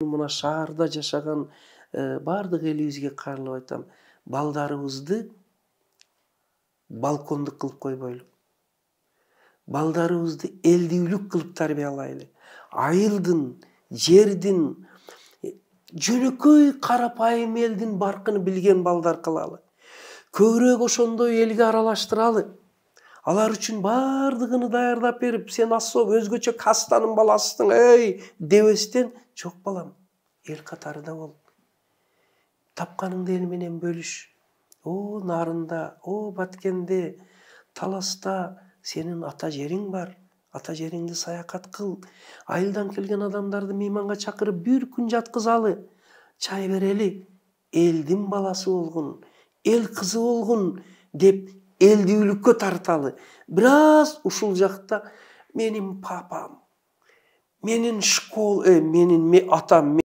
Мына шаарда жашаган бардык элибизге кайрылып айтам. Балдарыбызды балкондук кылып койбойлу. Балдарыбызды элдүүлүк кылып тарбиялайлы. Айылдын, жердин, жөнөкөй карапайым элдин баркын билген балдар кылалы. Көбүрөөк ошондой элге аралаштыралы. Алар үчүн бардыгын даярдап берип, сен особо өзгөчө кастанын баласысың, дебестен, жок балам, эл катарында бол. Тапканыңды эл менен бөлүш. О, Нарында, о, Баткенде, Таласта сенин ата жериң бар. Ата жериңди саякат кыл. Айылдан келген адамдарды мейманга чакырып бир күн жаткызалы. Чай берели. Элдин баласы болгун, эл кызы болгун деп элдүүлүккө тарталы. Бираз ушул жакта менин папам, менин атам